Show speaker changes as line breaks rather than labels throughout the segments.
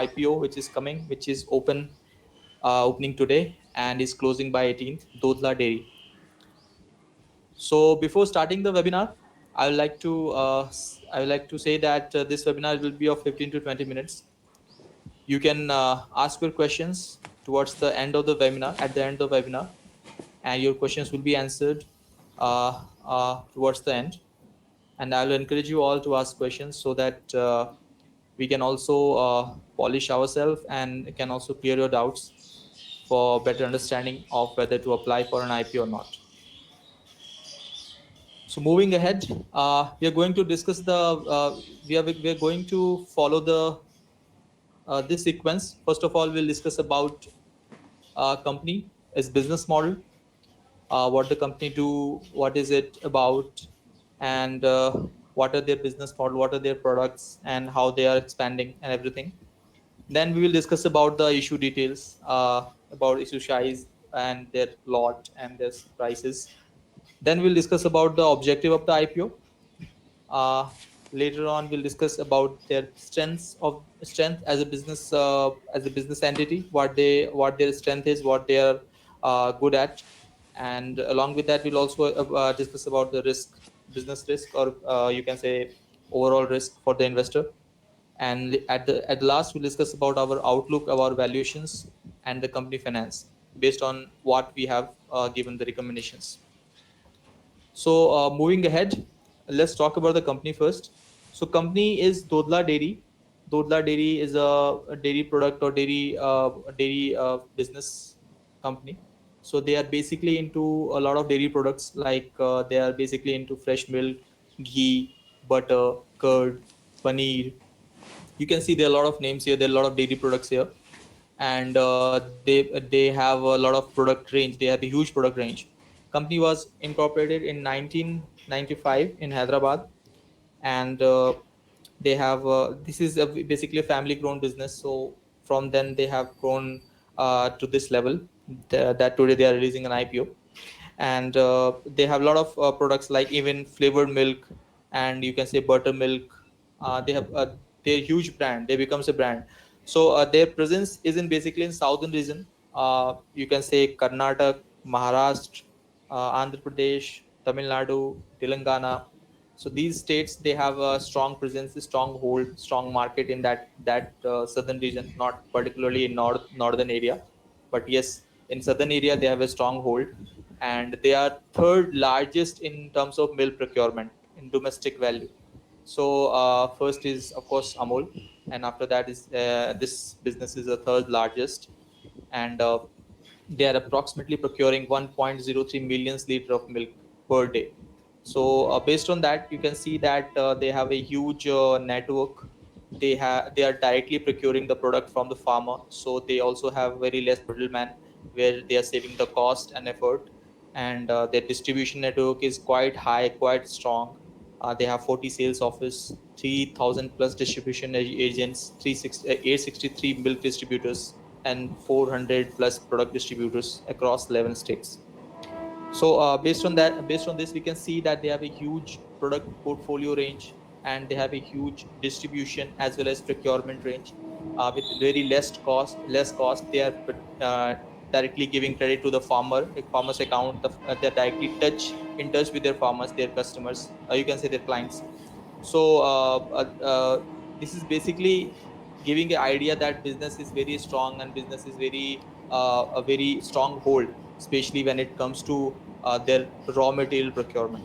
IPO, which is coming, which is opening today and is closing by 18th, Dodla Dairy. So before starting the webinar, I would like to say that this webinar will be of 15 to 20 minutes. You can ask your questions towards the end of the webinar, at the end of the webinar, and your questions will be answered towards the end. And I will encourage you all to ask questions so that we can also polish ourselves and can also clear your doubts for better understanding of whether to apply for an IP or not. So moving ahead, we are going to discuss we are going to follow this sequence. First of all, we'll discuss about company, its business model, what the company do, what is it about, and what are their business model, what are their products, and how they are expanding and everything. Then we will discuss about the issue details, about issue size and their lot and their prices. Then we'll discuss about the objective of the IPO. Later on, we'll discuss about their strength as a business entity, what their strength is, what they are good at, and along with that, we'll also discuss about the business risk, or you can say overall risk for the investor. And at the last, we'll discuss about our outlook, our valuations, and the company finance based on what we have given the recommendations. So moving ahead, let's talk about the company first. So company is Dodla Dairy. Dodla Dairy is a dairy product or dairy business company. So they are basically into a lot of dairy products, like they are basically into fresh milk, ghee, butter, curd, paneer. You can see there are a lot of names here. There are a lot of dairy products here, and they have a lot of product range. They have a huge product range. Company was incorporated in 1995 in Hyderabad, and they have this is basically a family grown business. So from then they have grown to this level that today they are releasing an IPO, and they have a lot of products like even flavored milk, and you can say buttermilk. They have their huge brand. They becomes a brand. So their presence is in basically in southern region. You can say Karnataka, Maharashtra, Andhra Pradesh, Tamil Nadu, Telangana. So these states, they have a strong presence, a strong hold, strong market in that southern region, not particularly in northern area, but yes, in southern area they have a strong hold, and they are third largest in terms of milk procurement in domestic value. So first is of course Amul, and after that is this business is the third largest, and they are approximately procuring 1.03 million liter of milk per day. So based on that, you can see that they have a huge network. They are directly procuring the product from the farmer, so they also have very less middleman, where they are saving the cost and effort. And their distribution network is quite high, quite strong. They have 40 sales office, 3,000 plus distribution agents, 863 milk distributors, and 400 plus product distributors across 11 states. So based on this, we can see that they have a huge product portfolio range, and they have a huge distribution as well as procurement range with very less cost. They are uh, directly giving credit to the farmer's account. They're directly in touch with their farmers, their customers. You can say their clients. So this is basically giving an idea that business is very strong, and business is a very strong hold, especially when it comes to their raw material procurement.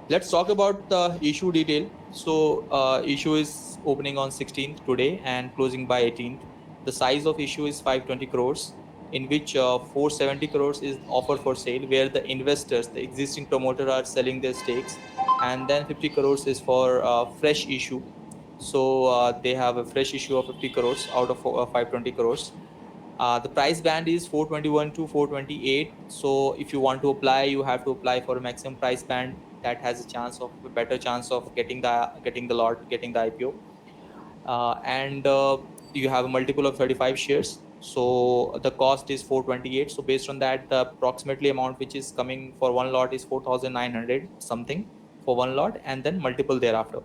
Let's talk about the issue detail. So issue is opening on 16th today and closing by 18th. The size of issue is 520 crores, in which 470 crores is offered for sale, where the investors, the existing promoter, are selling their stakes, and then 50 crores is for fresh issue. So they have a fresh issue of 50 crores out of 520 crores. The price band is 421 to 428. So if you want to apply, you have to apply for a maximum price band that has a better chance of getting the lot, getting the IPO. And you have a multiple of 35 shares. So the cost is 428. So based on that, the approximately amount which is coming for one lot is 4,900 something for one lot, and then multiple thereafter.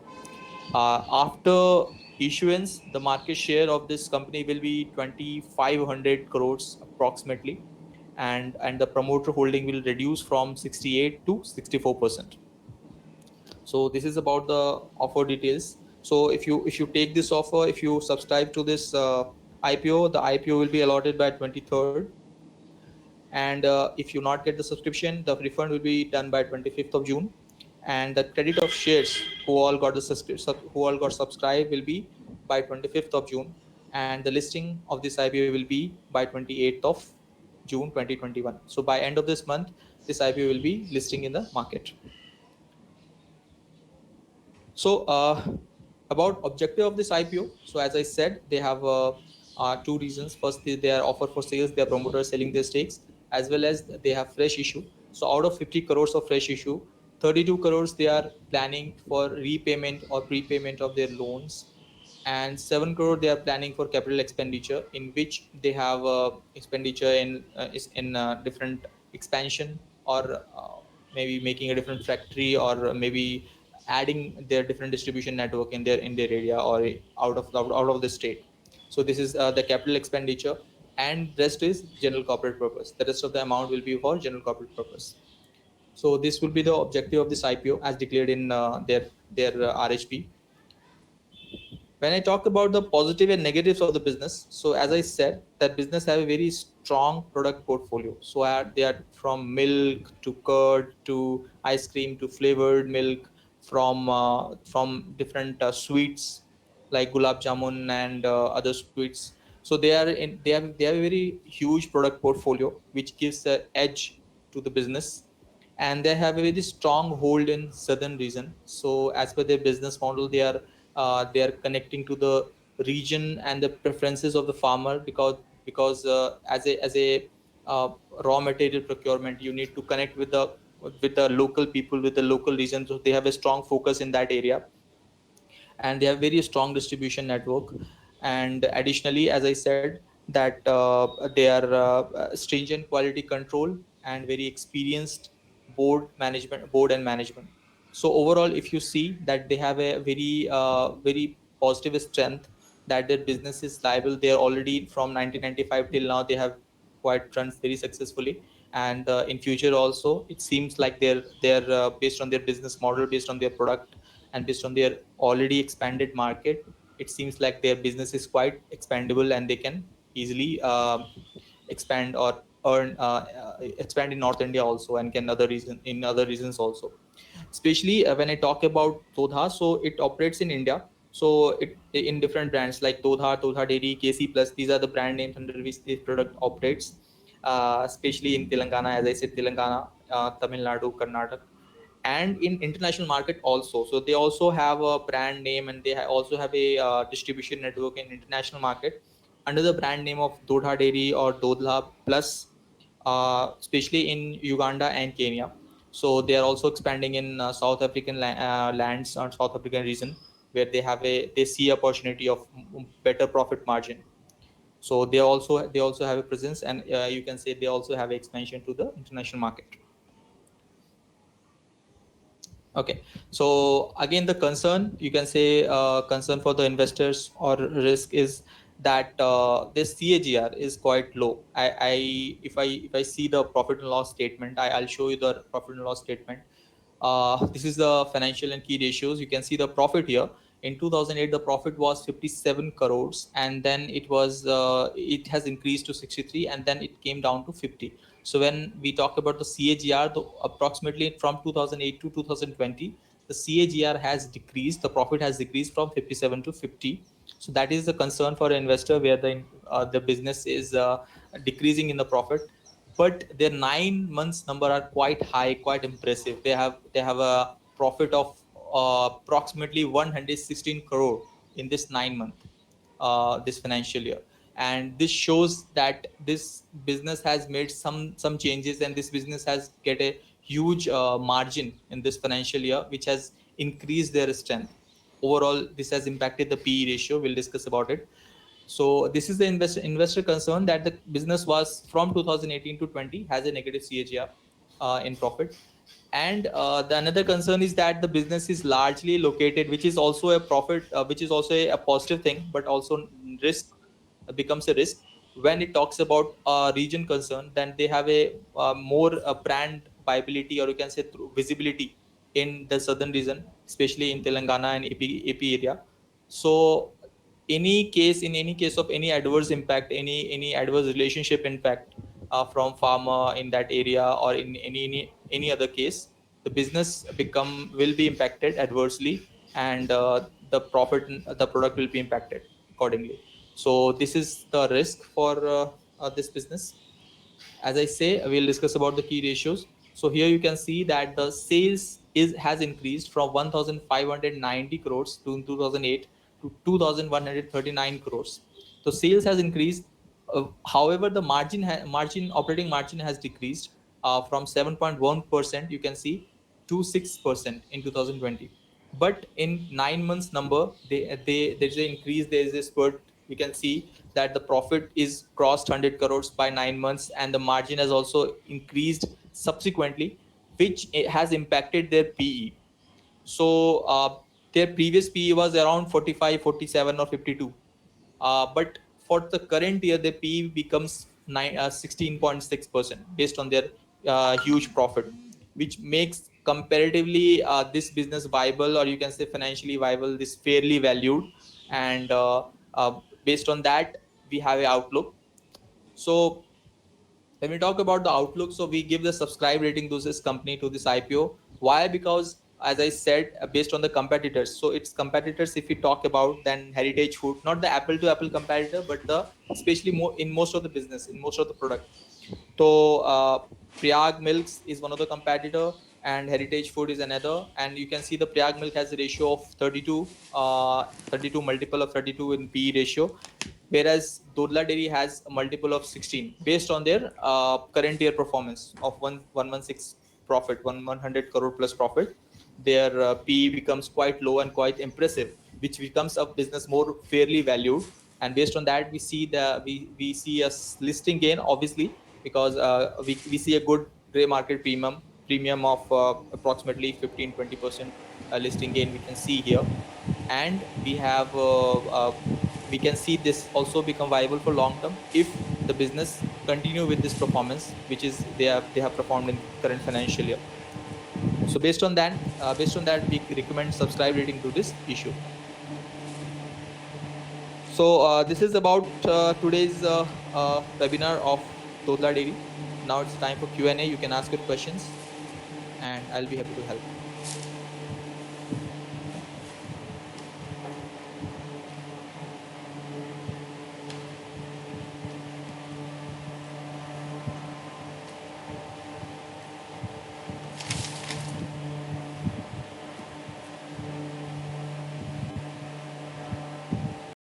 After Issuance, the market share of this company will be 2,500 crores approximately, and the promoter holding will reduce from 68 to 64%. So this is about the offer details. So if you take this offer, if you subscribe to this IPO, the IPO will be allotted by 23rd, and if you not get the subscription, the refund will be done by 25th of June, and the credit of shares who all got who all got subscribed will be by 25th of June, and the listing of this IPO will be by 28th of June 2021. So by end of this month, this IPO will be listing in the market. So about objective of this IPO. So as I said, they have two reasons. First, they are offer for sales. They are promoters selling their stakes, as well as they have fresh issue. So out of 50 crores of fresh issue, 32 crores they are planning for repayment or prepayment of their loans, and 7 crore they are planning for capital expenditure, in which they have expenditure in different expansion, or maybe making a different factory, or maybe adding their different distribution network in their area, or out of the state. So this is the capital expenditure, and rest is general corporate purpose. The rest of the amount will be for general corporate purpose. So this will be the objective of this IPO as declared in their RHP. When I talk about the positive and negatives of the business, so as I said, that business have a very strong product portfolio. So they are from milk to curd to ice cream to flavored milk, from different sweets like gulab jamun and other sweets. So they have a very huge product portfolio, which gives an edge to the business, and they have a very strong hold in southern region. So as per their business model, they are connecting to the region and the preferences of the farmer, because as a uh, raw material procurement, you need to connect with the local people, with the local region. So they have a strong focus in that area, and they have very strong distribution network. And additionally, as I said, that they are stringent quality control and very experienced board and management. So overall, if you see that they have a very positive strength, that their business is liable. They are already from 1995 till now, they have quite run very successfully, and in future also it seems like they're based on their business model, based on their product, and based on their already expanded market, it seems like their business is quite expandable, and they can easily expand or expand in North India also, and can other regions also. Especially when I talk about Dodha, so it operates in India. So it in different brands like Dodha Dairy, KC Plus. These are the brand names under which this product operates, especially in Telangana, as I said, Telangana, Tamil Nadu, Karnataka, and in international market also. So they also have a brand name, and they also have a distribution network in international market under the brand name of Dodha Dairy or Dodla Plus, especially in Uganda and Kenya. So they are also expanding in South African lands or South African region, where they see opportunity of better profit margin. So they also have a presence, and you can say they also have expansion to the international market. Okay, so again, the concern, you can say, concern for the investors or risk is that this CAGR is quite low. If I see the profit and loss statement, I'll show you the profit and loss statement. This is the financial and key ratios. You can see the profit here. In 2008, the profit was 57 crores, and then it has increased to 63, and then it came down to 50. So when we talk about the CAGR, approximately from 2008 to 2020, the CAGR has decreased. The profit has decreased from 57 to 50. So that is the concern for an investor, where the business is decreasing in the profit, but their 9 months number are quite high, quite impressive. They have a profit of approximately 116 crore in this 9 month, this financial year. And this shows that this business has made some changes, and this business has get a huge margin in this financial year, which has increased their strength. Overall, this has impacted the PE ratio. We'll discuss about it. So this is the investor concern, that the business was from 2018 to 20 has a negative CAGR in profit. And the another concern is that the business is largely located, which is also a profit, which is also a positive thing, but also risk becomes a risk when it talks about region concern. Then they have a more brand viability, or you can say through visibility in the southern region, especially in Telangana and AP area. So in any case of any adverse impact, any adverse relationship impact from farmer in that area, or in any other case, the business will be impacted adversely, and the product will be impacted accordingly. So this is the risk for this business. As I say, we'll discuss about the key ratios. So here you can see that the sales has increased from 1,590 crores to in 2008 to 2,139 crores. So sales has increased. However, the operating margin has decreased from 7.1%, you can see, to 6% in 2020. But in 9 months number, there's an increase, there is a spurt. We can see that the profit is crossed 100 crores by 9 months, and the margin has also increased subsequently, which has impacted their PE. So their previous PE was around 45, 47, or 52. But for the current year, the PE becomes 16.6% based on their huge profit, which makes comparatively this business viable, or you can say financially viable, this fairly valued. And based on that, we have an outlook. So when we talk about the outlook, so we give the subscribe rating to this company, to this IPO. Why? Because as I said, based on the competitors. So its competitors, if we talk about, then Heritage Food, not the apple to apple competitor, but the especially more in most of the business, in most of the product. So Priyag Milks is one of the competitor, and Heritage Food is another. And you can see the Priyag Milk has a ratio of 32, 32 multiple of 32 in PE ratio, whereas Dodla Dairy has a multiple of 16 based on their current year performance of 116 profit, 100 crore plus profit. Their PE becomes quite low and quite impressive, which becomes a business more fairly valued. And based on that, we see a listing gain, obviously, because we see a good gray market premium of approximately 15-20% listing gain we can see here. And we can see this also become viable for long term if the business continue with this performance, which is they have performed in current financial year. So based on that, we recommend subscribe rating to this issue. So this is about today's webinar of Dodla Dairy. Now it's time for Q&A. You can ask your questions, and I'll be happy to help.